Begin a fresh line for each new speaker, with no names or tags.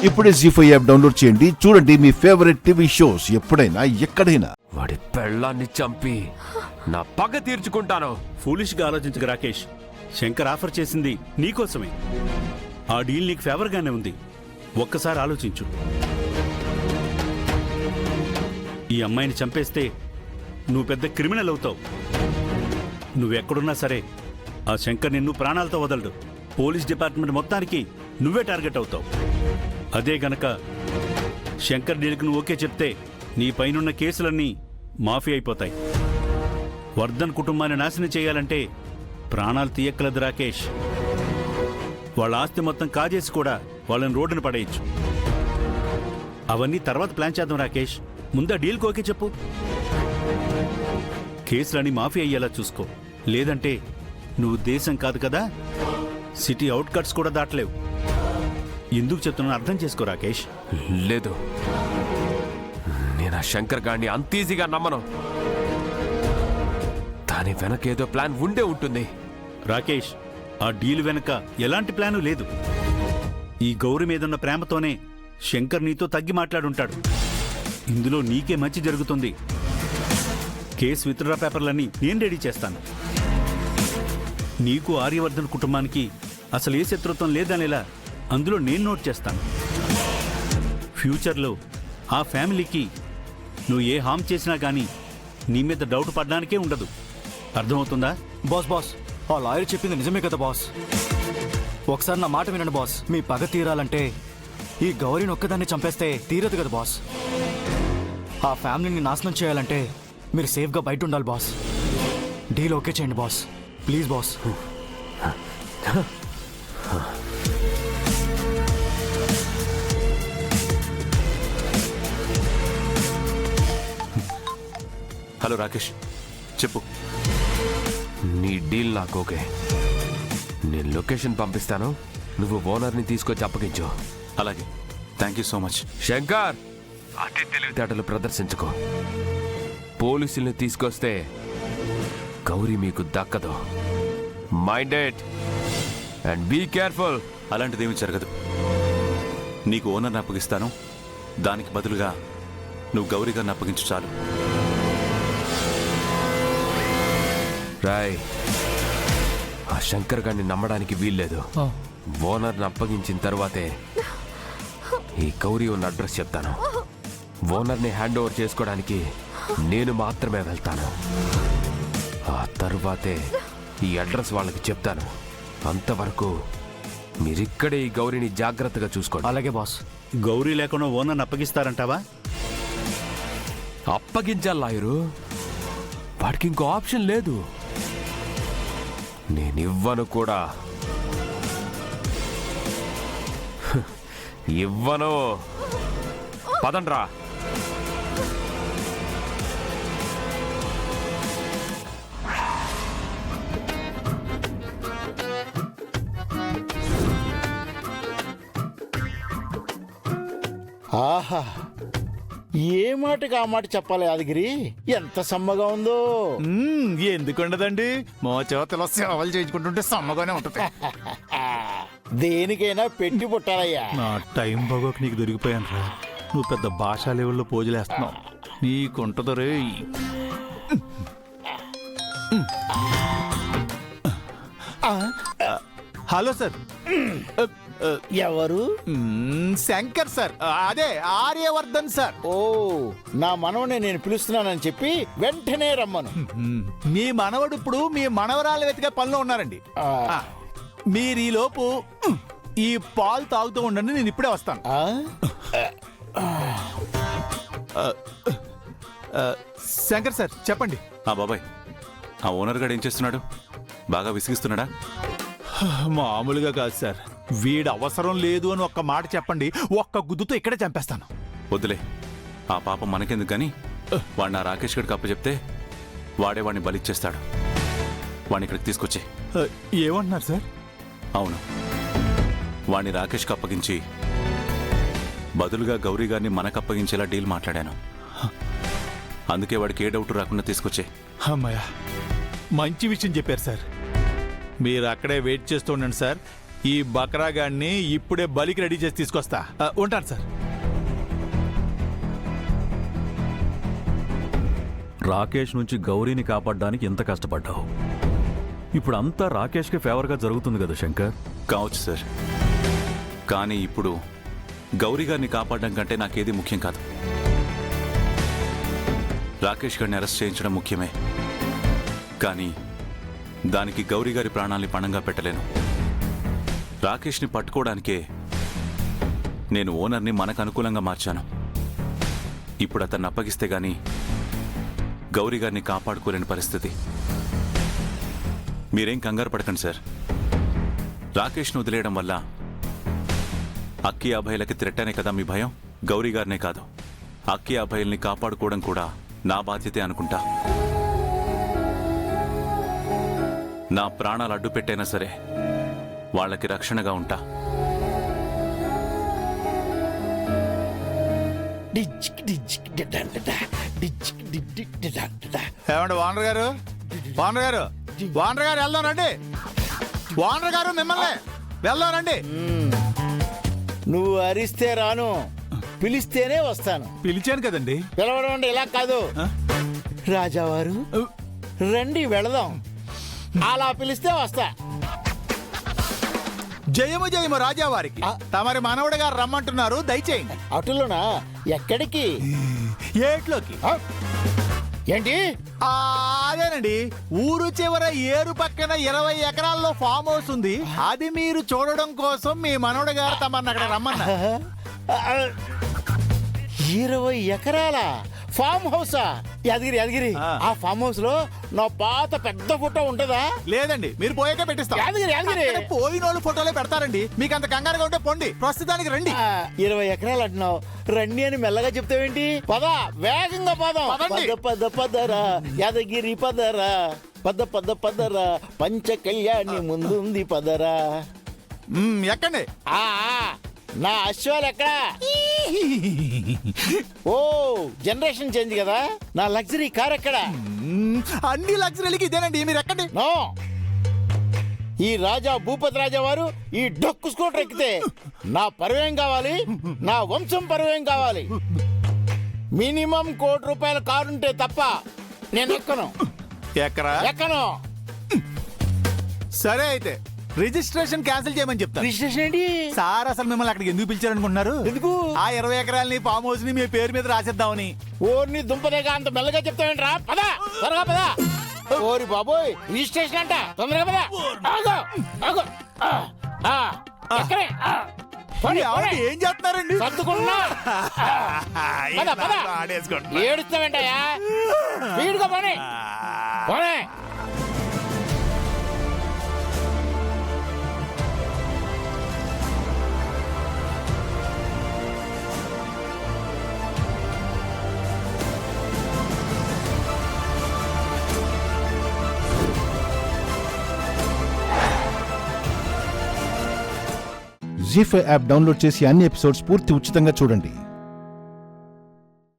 ఇప్పుడే జీ5 app download చేయండి. చూడండి మీ ఫేవరెట్ టీవీ షోస్ ఎప్పుడైనా ఎక్కడైనా.
వాడి పెళ్ళాన్ని చంపి నా పగ తీర్చుకుంటాను.
ఫూలిష్ గా ఆలోచించక రాకేష్. శంకర్ ఆఫర్ చేసింది నీకోసమే. ఆ డీల్ నీకు ఫేవర్ గానే ఉంది. ఒక్కసారి ఆలోచించు. ఈ అమ్మాయిని చంపేస్తే నువ్వు పెద్ద క్రిమినల్ అవుతావు. నువ్వెక్కడున్నా సరే ఆ శంకర్ నిన్ను ప్రాణాలతో వదలడు. పోలీస్ డిపార్ట్మెంట్ మొత్తానికి నువ్వే టార్గెట్ అవుతావు. అదే గనక శంకర్ డీల్కి నువ్వు ఓకే చెప్తే నీ పైనున్న కేసులన్నీ మాఫీ అయిపోతాయి. వర్ధన్ కుటుంబాన్ని నాశనం చేయాలంటే ప్రాణాలు తీయక్కలదు రాకేష్. వాళ్ళ ఆస్తి మొత్తం కాజేసి కూడా వాళ్ళని రోడ్డున పడేయచ్చు. అవన్నీ తర్వాత ప్లాన్ చేద్దాం రాకేష్. ముందా డీల్కి ఓకే చెప్పు. కేసులని మాఫీ అయ్యేలా చూసుకో. లేదంటే నువ్వు దేశం కాదు కదా, సిటీ అవుట్కట్స్ కూడా దాటలేవు. ఎందుకు చెప్తున్నా అర్థం చేసుకో రాకేష్.
లేదు, నేను ఆ శంకర్ గాడిని అంత ఈజీగా నమ్మను. దాని వెనకేదో ప్లాన్ ఉండే ఉంటుంది.
రాకేష్, ఆ డీల్ వెనక ఎలాంటి ప్లాను లేదు. ఈ గౌరి మీదున్న ప్రేమతోనే శంకర్ నీతో తగ్గి మాట్లాడుంటాడు. ఇందులో నీకే మంచి జరుగుతుంది. కేసు విత్డ్రా పేపర్లన్నీ నేను రెడీ చేస్తాను. నీకు ఆర్యవర్ధన్ కుటుంబానికి అసలు ఏ శత్రుత్వం లేదనేలా అందులో నేను నోట్ చేస్తాను. ఫ్యూచర్లో ఆ ఫ్యామిలీకి నువ్వు ఏ హామ్ చేసినా కానీ నీ మీద డౌట్ పడడానికే ఉండదు. అర్థమవుతుందా?
బాస్ ఆ లాయర్ చెప్పింది నిజమే కదా బాస్. ఒకసారి నా మాట వినండి బాస్. మీ పగ తీరాలంటే ఈ గౌరీని ఒక్కదాన్ని చంపేస్తే తీరదు కదా బాస్. ఆ ఫ్యామిలీని నాశనం చేయాలంటే మీరు సేఫ్గా బయట ఉండాలి బాస్. డీల్ ఓకే చేయండి boss, please boss.
Hello Rakesh, చెప్పు.
నీ డీల్ నాకు ఓకే. నేను లొకేషన్ పంపిస్తాను, నువ్వు ఓనర్ని తీసుకొచ్చి అప్పగించు.
అలాగే, thank you so much.
Shankar, అతి తెలివితేటలు ప్రదర్శించుకో. పోలీసుల్ని తీసుకొస్తే గౌరీ మీకు దక్కదు. Minded and be careful.
అలాంటిదేమీ జరగదు. నీకు ఓనర్ని అప్పగిస్తాను, దానికి బదులుగా నువ్వు గౌరీ గారిని అప్పగించు చాలు.
రాయ్, ఆ శంకర్ గారిని నమ్మడానికి వీల్లేదు. ఓనర్ని అప్పగించిన తర్వాతే ఈ గౌరీ ఉన్న అడ్రస్ చెప్తాను. ఓనర్ని హ్యాండ్ ఓవర్ చేసుకోవడానికి నేను మాత్రమే వెళ్తాను. ఆ తర్వాతే ఈ అడ్రస్ వాళ్ళకి చెప్తాను. అంతవరకు మీరిక్కడే ఈ గౌరీని జాగ్రత్తగా చూసుకోండి.
అలాగే బాస్.
గౌరీ లేకుండా ఓనర్ని అప్పగిస్తారంటావా?
అప్పగించాలి లాయరు, వాడికి ఇంకో ఆప్షన్ లేదు. నేనివ్వను కూడా. ఇవ్వను. పదండ్రా.
ఆహా, ఏ మాటకి ఆ మాట చెప్పాలి యాదగిరి. ఎంత సమ్మగా ఉందో.
ఎందుకుండదండి, మా చేతలో సేవలు చేయించుకుంటుంటే సమ్మగానే ఉంటుంది.
దేనికైనా పెట్టి పుట్టాలయ్యా.
నా టైం బాగోక నీకు దొరికిపోయాను రా. నువ్వు పెద్ద భాషా లెవెల్లో పోజులేస్తున్నావు. నీకుంటదో రే. Hello sir.
ఎవరు?
శంకర్ సార్, అదే ఆర్యవర్ధన్ సార్.
ఓ, నా మనవని నేను పిలుస్తున్నానని చెప్పి వెంటనే రమ్మను.
మీ మనవడు ఇప్పుడు మీ మనవరాలు వెతికే పనిలో ఉన్నారండి. మీరు ఈ లోపు ఈ పాలు తాగుతూ ఉండండి, నేను ఇప్పుడే వస్తాను. శంకర్ సార్ చెప్పండి.
బాబాయ్, ఆ ఓనర్ గారు ఏం చేస్తున్నాడు? బాగా విసిగిస్తున్నాడా?
మామూలుగా కాదు సార్, వీడు అవసరం లేదు అని ఒక్క మాట చెప్పండి, ఒక్క గుద్దుతో ఇక్కడే చంపేస్తాను.
వద్దులే, ఆ పాపం మనకెందుకు కానీ వాడిని ఆ రాకేష్ గడికి అప్పచెప్తే వాడే వాడిని బలిచ్చేస్తాడు. వాడిని ఇక్కడికి తీసుకొచ్చే.
ఏమంటున్నారు సార్?
అవును, వాడిని రాకేష్కి అప్పగించి బదులుగా గౌరీ గారిని మనకు అప్పగించేలా డీల్ మాట్లాడాను. అందుకే వాడికి ఏ డౌట్ రాకుండా తీసుకొచ్చే.
అమ్మాయ, మంచి విషయం చెప్పారు సార్. మీరు అక్కడే వెయిట్ చేస్తూ ఉండండి సార్. ఈ బకరాగాన్ని ఇప్పుడే బలికి రెడీ చేసి తీసుకొస్తా. ఉంటాను సార్.
రాకేష్ నుంచి గౌరీని కాపాడడానికి ఎంత కష్టపడ్డావు. ఇప్పుడు అంతా రాకేష్కి ఫేవర్గా జరుగుతుంది కదా శంకర్.
కావచ్చు సార్, కానీ ఇప్పుడు గౌరీ గారిని కాపాడడం కంటే నాకేది ముఖ్యం కాదు. రాకేష్ గారిని అరెస్ట్ చేయించడం ముఖ్యమే, కానీ దానికి గౌరీ గారి ప్రాణాల్ని పణంగా పెట్టలేను. రాకేష్ని పట్టుకోవడానికే నేను ఓనర్ని మనకు అనుకూలంగా మార్చాను. ఇప్పుడు అతన్ని అప్పగిస్తే గాని గౌరీ గారిని కాపాడుకోలేని పరిస్థితి. మీరేం కంగారు పడకండి సార్. రాకేష్ను వదిలేయడం వల్ల అక్కి అభయలకి తిరట్టనే కదా మీ భయం? గౌరీ గారినే కాదు, అక్కి అభయల్ని కాపాడుకోవడం కూడా నా బాధ్యతే అనుకుంటా. నా ప్రాణాలు అడ్డు పెట్టైనా సరే వాళ్ళకి రక్షణగా ఉంటా.
ఏమండి వానర్ గారు, వానర్ గారు, వానర్ గారు వెళ్దాం రండి. వానర్ గారు మిమ్మల్ని వెళ్దాం రండి.
నువ్వు అరిస్తే రాను, పిలిస్తేనే వస్తాను.
పిలిచాను కదండి.
పిలవడం అంటే ఇలా కాదు. రాజావారు రండి వెళదాం, అలా పిలిస్తే వస్తా.
జయము జయము రాజావారికి. తమరి మనవడు గారు రమ్మంటున్నారు, దయచేయండి.
అటులోనా? ఎక్కడికి?
ఏట్లోకి.
ఏంటి?
అదేనండి, ఊరు చివర ఏరు పక్కన 20 ఎకరాల్లో ఫామ్ హౌస్ ఉంది. అది మీరు చూడడం కోసం మీ మనవడు గారు తమని అక్కడ రమ్మన్నారు.
20 ఎకరాల ఫామ్ హౌసా? యాదగిరి యాదగిరి, ఆ ఫామ్ హౌస్ లో నా పాత పెద్ద ఫోటో ఉంటదా?
లేదండి, మీరు పోయాక పెట్టిస్తాం.
యాదగిరి యాదగిరి,
పోయిన వాళ్ళు ఫోటోలే పెడతారండి. మీకు అంత కంగారుగా ఉంటే పొండి, ప్రస్తుతానికి రండి.
20 ఎకరాలు అంటున్నావు, రండి అని మెల్లగా చెప్తావేంటి? పద, వేగంగా పదం. పద పద పదరా యాదగిరి పదరా, పద పద పదరా, పంచ కళ్యాణి ముందుంది పదరా.
ఎక్కండి.
నా అశ్వాలు ఎక్కడా? ఓ, జనరేషన్ చేంజ్ కదా. నా లగ్జరీ కార్ ఎక్కడా?
అన్ని లగ్జరీలకి ఇదేనండి, మీరు ఎక్కండి.
నో, ఈ రాజా భూపతి రాజా వారు ఈ డొక్కు స్కూటర్ ఎక్కితే నా పరువేం కావాలి, నా వంశం పరువేం కావాలి. మినిమం ₹1 కోటి కారుంటే తప్ప నేను ఎక్కను. ఎక్కను.
సరే అయితే రిజిస్ట్రేషన్ క్యాన్సిల్ చేయమని చెప్తాను.
రిజిస్ట్రేషన్ ఏంటి
సార్? అసలు మిమ్మల్ని అక్కడికి ఎందుకు పిలిచారనుకుంటున్నారు?
ఎందుకు?
ఆ 20 ఎకరాలని ఫామ్ హౌస్ ని మీ పేరు మీద రాసేద్దామని.
ఓర్ని దుంపదేగా అంత మెల్లగా చెప్తావేంట్రా? పద, త్వరగా పద. ఓరి బాబోయ్, రిజిస్ట్రేషన్ అంట, తొందరగా పద. ఆగు, ఆగు. ఎక్కడే?
ఏం చేస్తున్నారండి?
సర్దుకుంటున్నా. పద, పద. ఏడుస్తావేంటయ్యా? స్పీడ్గా పోనీ, పోనీ.
జీ5 యాప్ డౌన్లోడ్ చేసి అన్ని ఎపిసోడ్స్ పూర్తి ఉచితంగా చూడండి.